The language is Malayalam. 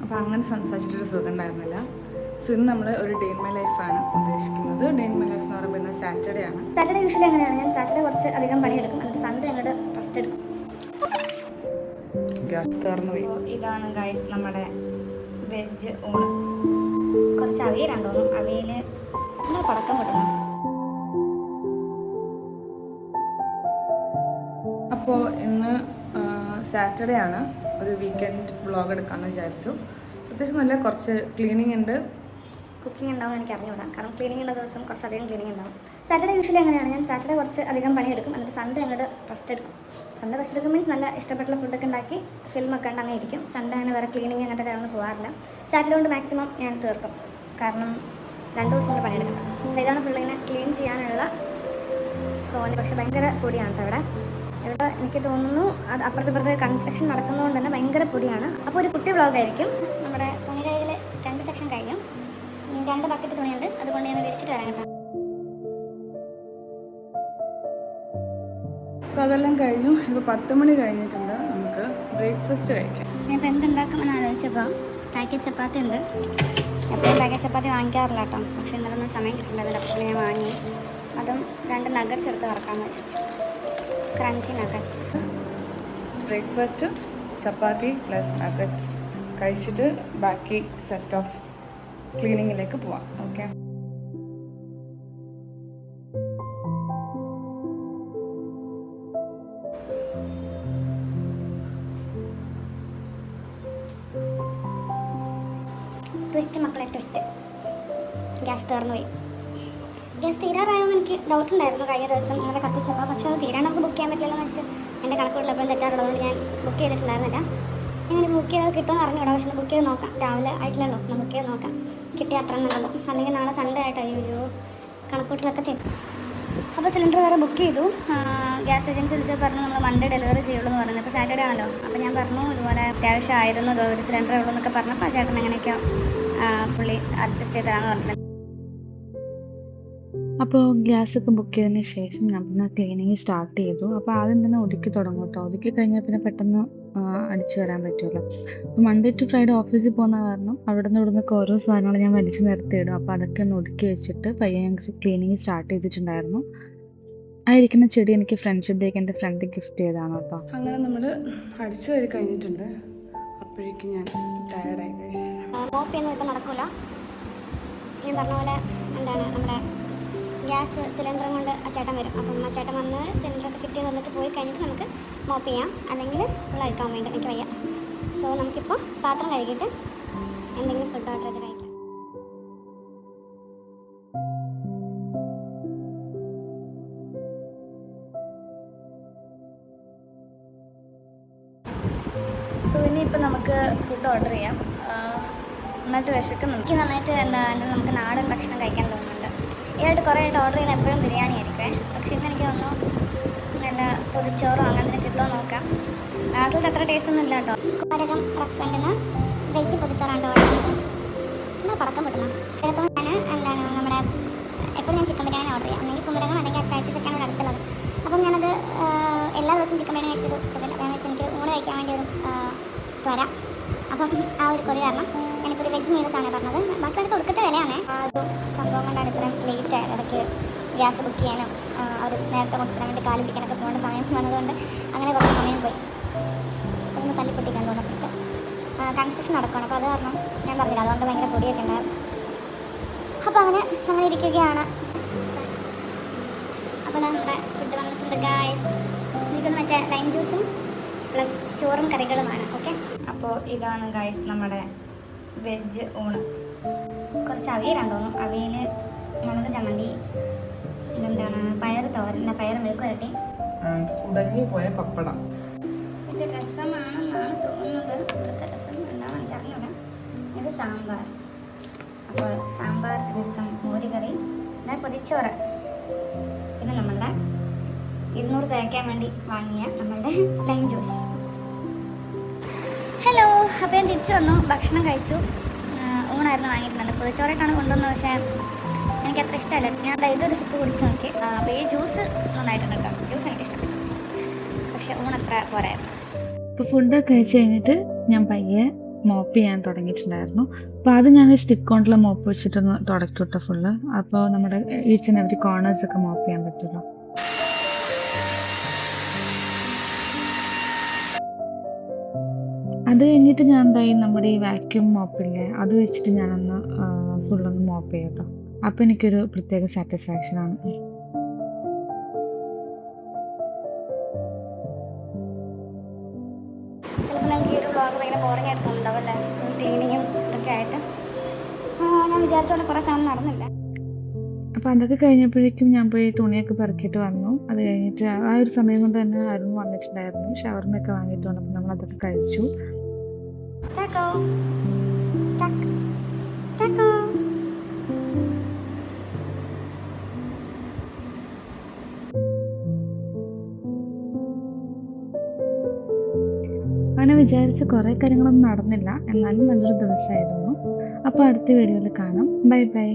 അപ്പോൾ അങ്ങനെ സംസാരിച്ചിട്ടൊരു സുഖം ഉണ്ടായിരുന്നില്ല. സോ ഇന്ന് നമ്മൾ ഒരു ഡേ ഇൻ മൈ ലൈഫാണ് ഉദ്ദേശിക്കുന്നത്. ഡേ ഇൻ മൈ ലൈഫ് എന്ന് പറയുമ്പോൾ ഇന്ന് സാറ്റർഡേ ആണ്. സാറ്റർഡേ യൂഷ്വലി എങ്ങനെയാണ്, ഞാൻ സാറ്റർഡേ കുറച്ച് അധികം പണിയെടുക്കും, എന്നിട്ട് സൺഡേ അങ്ങോട്ട് റെസ്റ്റ് എടുക്കും. ഗ്യാസ് തീർന്നു പോയി. ഇതാണ് ഗൈസ് നമ്മുടെ വെജ് ഊണ്. കുറച്ച് അവിയലാണ് തോന്നും. അവിയൽ എന്താ പടക്കം പൊട്ടുന്നത്. അപ്പോൾ ഇന്ന് സാറ്റർഡേ ആണ്. ഒരു വീക്കെൻഡ് വ്ളോഗ് എടുക്കാമെന്ന് വിചാരിച്ചു. പ്രത്യേകിച്ച് നല്ല കുറച്ച് ക്ലീനിങ് ഉണ്ട്, കുക്കിംഗ് ഉണ്ടാവും എനിക്ക് അറിഞ്ഞുകൂടാ. കാരണം ക്ലീനിങ് ഉള്ള ദിവസം കുറച്ചധികം ക്ലീനിങ് ഉണ്ടാവും. സാറ്റർഡേ യൂഷ്വലി എങ്ങനെയാണ്, ഞാൻ സാറ്റർഡേ കുറച്ച് അധികം പണിയെടുക്കും, എന്നിട്ട് സൺഡേ അങ്ങോട്ട് റെസ്റ്റ് എടുക്കും. സൺഡേ റെസ്റ്റ് എടുക്കും മീൻസ് നല്ല ഇഷ്ടപ്പെട്ടുള്ള ഫുഡൊക്കെ ഉണ്ടാക്കി ഫിലിമൊക്കെ ഉണ്ട്, അങ്ങനെ ഇരിക്കും. സൺഡേ അങ്ങനെ വേറെ ക്ലീനിങ് അങ്ങനത്തെ കാര്യമൊന്നും പോകാറില്ല. സാറ്റർഡേ കൊണ്ട് മാക്സിമം ഞാൻ തീർക്കും, കാരണം 2 ദിവസം കൊണ്ട് പണിയെടുക്കണം. ഇതാണ് ഫുള്ളിങ്ങനെ ക്ലീൻ ചെയ്യാനുള്ള കോല. പക്ഷേ ഭയങ്കര പൊടിയാണ് കേട്ടോ ഇവിടെ എനിക്ക് തോന്നുന്നു. അത് അപ്പുറത്തെ കൺസ്ട്രക്ഷൻ നടക്കുന്നതുകൊണ്ട് തന്നെ ഭയങ്കര പൊടിയാണ്. അപ്പോൾ ഒരു കുട്ടി വ്ളോഗായിരിക്കും. നമ്മുടെ തുണി കഴുകൽ 2 സെക്ഷൻ കഴിഞ്ഞു. 2 ബക്കറ്റ് തുണിയുണ്ട്, അതുകൊണ്ട് ഞാൻ വിരിച്ചിട്ട് വരാം കേട്ടോ. സോ അതെല്ലാം കഴിഞ്ഞു. ഇപ്പോൾ 10 മണി കഴിഞ്ഞിട്ടുണ്ട്. നമുക്ക് ബ്രേക്ക്ഫാസ്റ്റ് കഴിക്കാം. ഞാനിപ്പോൾ എന്തുണ്ടാക്കുമെന്ന് ആലോചിച്ചപ്പോൾ പാക്കറ്റ് ചപ്പാത്തി ഉണ്ട്. എപ്പോഴും പാക്കറ്റ് ചപ്പാത്തി വാങ്ങിക്കാറില്ല കേട്ടോ, പക്ഷേ ഇന്നലൊന്നും സമയം കിട്ടുന്നുണ്ടാവില്ല. അപ്പോൾ ഞാൻ വാങ്ങി. അതും 2 നഗറ്റ്സ് എടുത്ത് വറക്കാമെന്ന് വിചാരിച്ചു. Crunchy nuggets. ബ്രേക്ക്ഫാസ്റ്റ് ചപ്പാത്തി പ്ലസ് നഗറ്റ്സ് കഴിച്ചിട്ട് ബാക്കി സെറ്റ് ഓഫ് ക്ലീനിങ്ങിലേക്ക് പോവാം. ഓക്കെ. ട്വിസ്റ്റ് മക്കളെ, ട്വിസ്റ്റ്. ഗ്യാസ് തീർന്നു പോയി. ഗ്യാസ് തീരാറായെന്ന് എനിക്ക് ഡൗട്ട് ഉണ്ടായിരുന്നു കഴിഞ്ഞ ദിവസം അങ്ങനെ കത്തിച്ചപ്പോൾ. പക്ഷേ അത് തീരാൻ നമുക്ക് ബുക്ക് ചെയ്യാൻ പറ്റില്ലല്ലോ എന്ന് വെച്ചിട്ട് എൻ്റെ കണക്കുകളിൽ എപ്പോഴും തെറ്റാറുള്ളതുകൊണ്ട് ഞാൻ ബുക്ക് ചെയ്തിട്ടുണ്ടായിരുന്നില്ല. ഇങ്ങനെ ബുക്ക് ചെയ്ത് കിട്ടുമെന്ന് അറിഞ്ഞൂടാ, പക്ഷേ ബുക്ക് ചെയ്ത് നോക്കാം. രാവിലെ ആയിട്ടില്ലല്ലോ, ഒന്ന് ബുക്ക് ചെയ്ത് നോക്കാം. കിട്ടിയ അത്ര നല്ലത്. അല്ലെങ്കിൽ നാളെ സൺഡേ ആയിട്ട് അയ്യോ കണക്കൂട്ടിലൊക്കെ തെറ്റും. അപ്പോൾ സിലിണ്ടർ വേറെ ബുക്ക് ചെയ്തു. ഗ്യാസ് ഏജൻസി വിളിച്ചപ്പോൾ പറഞ്ഞു നമ്മൾ മൺഡേ ഡെലിവറി ചെയ്യുള്ളൂ എന്ന് പറഞ്ഞു. അപ്പോൾ സാറ്റർഡേ ആണല്ലോ. അപ്പോൾ ഞാൻ പറഞ്ഞു ഇതുപോലെ അത്യാവശ്യമായിരുന്നു, ഒരു സിലിണ്ടറേ ഉള്ളൂ എന്നൊക്കെ പറഞ്ഞപ്പോൾ ചേട്ടൻ എങ്ങനെയൊക്കെയോ പുള്ളി അഡ്ജസ്റ്റ് ചെയ്ത് തരാമെന്ന് പറഞ്ഞിട്ടുണ്ട്. അപ്പോൾ ഗ്യാസൊക്കെ ബുക്ക് ചെയ്തതിന് ശേഷം ഞാൻ പിന്നെ ക്ലീനിങ് സ്റ്റാർട്ട് ചെയ്തു. അപ്പോൾ ആദ്യം തന്നെ ഒതുക്കി തുടങ്ങും കേട്ടോ. ഒതുക്കി കഴിഞ്ഞാൽ പിന്നെ പെട്ടെന്ന് അടിച്ചു വരാൻ പറ്റുമല്ലോ. അപ്പോൾ മൺഡേ ടു ഫ്രൈഡേ ഓഫീസിൽ പോകുന്ന കാരണം അവിടെ നിന്ന് ഇവിടുന്നൊക്കെ ഓരോ സാധനങ്ങൾ ഞാൻ വലിച്ചു നിർത്തിയിടും. അപ്പോൾ അതൊക്കെ ഒന്ന് ഒതുക്കി വെച്ചിട്ട് പയ്യെ ഞാൻ ക്ലീനിങ് സ്റ്റാർട്ട് ചെയ്തിട്ടുണ്ടായിരുന്നു. ആ ഇരിക്കുന്ന ചെടി എനിക്ക് ഫ്രണ്ട്ഷിപ്പ് ഡേക്ക് എൻ്റെ ഫ്രണ്ട് ഗിഫ്റ്റ് ചെയ്തതാണ് കേട്ടോ. അങ്ങനെ നമ്മൾ അടിച്ചു വരി കഴിഞ്ഞിട്ടുണ്ട്. അപ്പോഴേക്കും ഞാൻ ടയർഡായി. മോപ്പ് ചെയ്യുന്നത് ഇപ്പോൾ നടക്കില്ല. ഞാൻ പറഞ്ഞ പോലെ എന്താണ് നമ്മുടെ ഗ്യാസ് സിലിണ്ടറും കൊണ്ട് ആ ചേട്ടൻ വരും. അപ്പം ആ ചേട്ടൻ വന്ന് സിലിണ്ടറൊക്കെ ഫിറ്റ് ചെയ്ത് വന്നിട്ട് പോയി കഴിഞ്ഞിട്ട് നമുക്ക് മോപ്പ് ചെയ്യാം, അല്ലെങ്കിൽ ഫുൾ അഴിക്കാൻ വേണ്ടി എനിക്ക് വയ്യ. സോ നമുക്കിപ്പോൾ പാത്രം കഴുകിയിട്ട് എന്തെങ്കിലും ഫുഡ് ഓർഡർ ചെയ്ത് കഴിക്കാം. സോ ഇനിയിപ്പോൾ നമുക്ക് ഫുഡ് ഓർഡർ ചെയ്യാം. നന്നായിട്ട് വിശക്കുന്നുണ്ട്. എനിക്ക് നന്നായിട്ട് നമുക്ക് നാടൻ ഭക്ഷണം കഴിക്കാൻ തോന്നുന്നുണ്ട്. ഈയായിട്ട് കുറേ ആയിട്ട് ഓർഡർ ചെയ്യുന്ന എപ്പോഴും ബിരിയാണി ആയിരിക്കുമേ. പക്ഷേ ഇന്ന് എനിക്ക് തോന്നുന്നു നല്ല പൊതിച്ചോറോ അങ്ങനെ കിട്ടുമോ നോക്കാം. നാട്ടിലത്തെ അത്ര ടേസ്റ്റ് ഒന്നും ഇല്ല കേട്ടോ. കുമരകം റെസ്റ്റോറൻറ്റിൽ നിന്ന് വെജ് പൊതിച്ചോറാണ് ഓർഡർ ചെയ്തത്. എന്നാ പടക്കം പൊട്ടുന്നു. ചിലപ്പോൾ ഞാൻ എന്താണ് നമ്മുടെ എപ്പോഴും ഞാൻ ചിക്കൻ ബിരിയാണി ഓർഡർ ചെയ്യാം, അല്ലെങ്കിൽ കുമരകം അല്ലെങ്കിൽ അച്ചായത്തൊക്കെയാണ് ഇവിടെ അടുത്തുള്ളത്. അപ്പം ഞാനത് എല്ലാ ദിവസവും ചിക്കൻ ബിരിയാണി കഴിച്ചിട്ട് സുഖമില്ല. ഞാൻ വെച്ച് എനിക്ക് ഊണ് കഴിക്കാൻ വേണ്ടി ഒരു വരാം. അപ്പം ആ ഒരു കൊതി കാരണം ഞാനിപ്പോൾ ഒരു വെജ് മീൽസാണ് പറഞ്ഞത്. ബാക്കിയൊക്കെ കൊടുക്കത്തെ വിലയാണ്. ആ ഒരു സംഭവം കൊണ്ടാണ് ഇത്രയും ലേറ്റ് ആയത്. ഇടയ്ക്ക് ഗ്യാസ് ബുക്ക് ചെയ്യാനും അവർ നേരത്തെ കൊടുക്കാൻ വേണ്ടി കാല് പിടിക്കാനൊക്കെ പോകേണ്ട സമയം വന്നതുകൊണ്ട് അങ്ങനെ കുറച്ച് സമയം പോയി. അതൊന്ന് തല്ലിപ്പൊട്ടിക്കാൻ തോന്നപ്പെടുത്ത് കൺസ്ട്രക്ഷൻ നടക്കുകയാണ്. അപ്പോൾ അത് കാരണം ഞാൻ പറഞ്ഞില്ല, അതുകൊണ്ട് ഭയങ്കര പൊടിയൊക്കെ ഉണ്ടായിരുന്നു. അപ്പോൾ അങ്ങനെ ഇരിക്കുകയാണ്. അപ്പോൾ നമ്മുടെ ഫുഡ് വന്നിട്ടുണ്ട് ഗായ്സ്. എനിക്കൊന്ന് മറ്റേ ലൈം ജ്യൂസും പ്ലസ് ചോറും കറികളുമാണ്. ഓക്കെ. അപ്പോൾ ഇതാണ് ഗായ്സ് നമ്മുടെ വെജ് ഊണ്. കുറച്ച് അവിയലാണ് തോന്നും. അവിയൽ, മുളക് ചമ്മന്തി, പിന്നെന്താണ് പയർ തോരൻ, പയർ മെഴുക്കുവരട്ടി, ഉടഞ്ഞുപോയ പപ്പടം. ഇത് രസമാണെന്നാണ് തോന്നുന്നത്. ഇവിടുത്തെ രസം എന്താണെന്ന് എനിക്ക് അറിഞ്ഞൂടാ. ഇത് സാമ്പാർ. അപ്പോൾ സാമ്പാർ, രസം, മോരുകറി, പിന്നെ പൊതിച്ചോറ്, പിന്നെ നമ്മളുടെ 200 തേക്കാൻ വേണ്ടി വാങ്ങിയ നമ്മളുടെ ലൈം ജ്യൂസ്. ഹലോ, അപ്പോൾ ഞാൻ തിരിച്ചു വന്നു. ഭക്ഷണം കഴിച്ചു. ഊണായിരുന്നു വാങ്ങിയിട്ടുള്ളത്. പൊതിച്ചോറായിട്ടാണ് കൊണ്ടുവന്നത്, പക്ഷേ എനിക്കത്ര ഇഷ്ടമല്ല. ഞാൻ ഇതൊരു സിപ്പ് കുടിച്ച് നോക്കി. അപ്പോൾ ഈ ജ്യൂസ് നന്നായിട്ടുണ്ട് കേട്ടോ. ജ്യൂസ് എനിക്ക് ഇഷ്ടപ്പെട്ടു, പക്ഷെ ഊണത്ര പോരായിരുന്നു. അപ്പോൾ ഫുഡൊക്കെ കഴിച്ച് കഴിഞ്ഞിട്ട് ഞാൻ പയ്യെ മോപ്പ് ചെയ്യാൻ തുടങ്ങിയിട്ടുണ്ടായിരുന്നു. അപ്പോൾ അത് ഞാൻ സ്റ്റിക്ക് കൊണ്ടുള്ള മോപ്പ് വെച്ചിട്ടൊന്ന് തുടക്കും കേട്ടോ ഫുള്ള്. അപ്പോൾ നമ്മുടെ ഈച്ച് ആൻഡ് എവറി കോർണേഴ്സ് ഒക്കെ മോപ്പ് ചെയ്യാൻ പറ്റുമല്ലോ. അത് കഴിഞ്ഞിട്ട് ഞാൻ എന്തായി നമ്മുടെ ഈ വാക്യൂം മോപ്പില്ലേ അത് വെച്ചിട്ട് ഞാനൊന്ന് ഫുള്ളൊന്ന് മോപ്പ് ചെയ്യാം കേട്ടോ. അപ്പോൾ എനിക്കൊരു പ്രത്യേക സാറ്റിസ്ഫാക്ഷൻ ആണ്. ചിലപ്പോൾ നിങ്ങൾക്ക് ഈ ഒരു വ്ളോഗ് ഭയങ്കര ബോറിംഗ് ആയിട്ട് തോന്നുന്നുണ്ടാവും അല്ലേ, ക്ലീനിങ്ങും ഇതൊക്കെ ആയിട്ട്. ഞാൻ വിചാരിച്ച പോലെ കുറേ സമയം നടന്നില്ല. അപ്പോൾ അതൊക്കെ കഴിഞ്ഞപ്പോഴേക്കും ഞാൻ പോയി തുണിയൊക്കെ പെറുക്കിയിട്ട് വന്നു. അത് കഴിഞ്ഞിട്ട് ആ ഒരു സമയം കൊണ്ട് തന്നെ അരുൺ വന്നിട്ടുണ്ടായിരുന്നു. ഷവർമയൊക്കെ വാങ്ങിയിട്ട് വന്നപ്പോൾ നമ്മൾ അതൊക്കെ കഴിച്ചു. Taco. Taco. അങ്ങനെ വിചാരിച്ച കുറേ കാര്യങ്ങളൊന്നും നടന്നില്ല. എന്നാലും നല്ലൊരു ദിവസമായിരുന്നു. അപ്പോൾ അടുത്ത വീഡിയോയിൽ കാണാം. Bye bye.